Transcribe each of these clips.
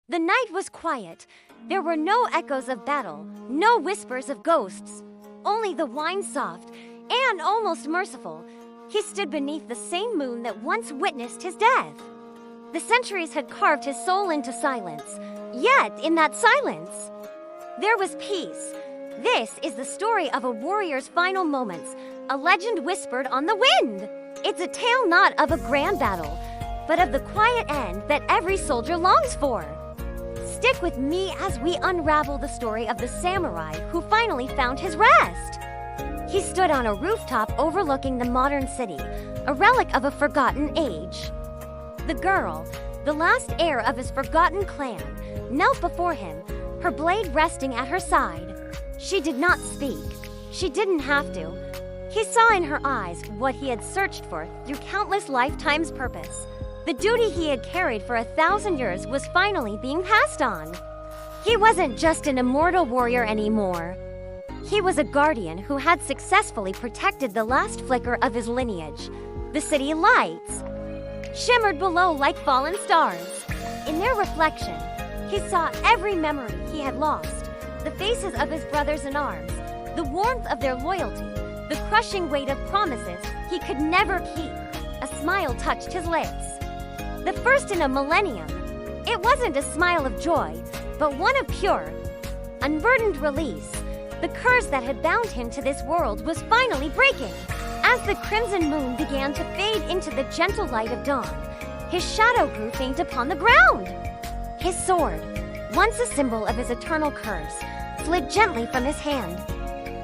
The night was quiet. There were no echoes of battle, no whispers of ghosts. Only the wine soft and almost merciful. He stood beneath the same moon that once witnessed his death. The centuries had carved his soul into silence. Yet, in that silence, there was peace. This is the story of a warrior's final moments, a legend whispered on the wind. It's a tale not of a grand battle, but of the quiet end that every soldier longs for. Stick with me as we unravel the story of the samurai who finally found his rest. He stood on a rooftop overlooking the modern city, a relic of a forgotten age. The girl, the last heir of his forgotten clan, knelt before him, her blade resting at her side. She did not speak. She didn't have to. He saw in her eyes what he had searched for through countless lifetimes' purpose. The duty he had carried for 1,000 years was finally being passed on. He wasn't just an immortal warrior anymore. He was a guardian who had successfully protected the last flicker of his lineage. The city lights shimmered below like fallen stars. In their reflection, he saw every memory he had lost, the faces of his brothers in arms, the warmth of their loyalty, the crushing weight of promises he could never keep. A smile touched his lips. The first in a millennium. It wasn't a smile of joy, but one of pure, unburdened release. The curse that had bound him to this world was finally breaking. As the crimson moon began to fade into the gentle light of dawn, his shadow grew faint upon the ground. His sword, once a symbol of his eternal curse, slid gently from his hand.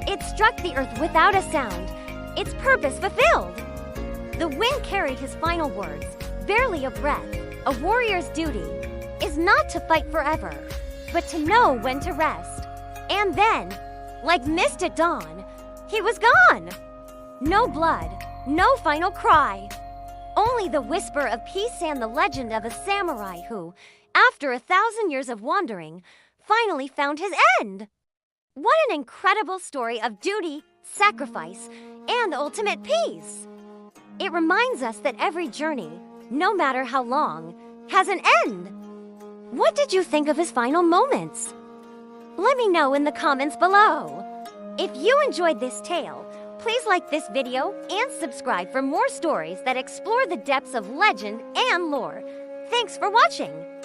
It struck the earth without a sound, its purpose fulfilled. The wind carried his final words, barely a breath. A warrior's duty is not to fight forever, but to know when to rest. And then, like mist at dawn, he was gone. No blood, no final cry. Only the whisper of peace and the legend of a samurai who, after 1,000 years of wandering, finally found his end. What an incredible story of duty, sacrifice, and ultimate peace. It reminds us that every journey, no matter how long, has an end. What did you think of his final moments? Let me know in the comments below. If you enjoyed this tale, please like this video and subscribe for more stories that explore the depths of legend and lore. Thanks for watching.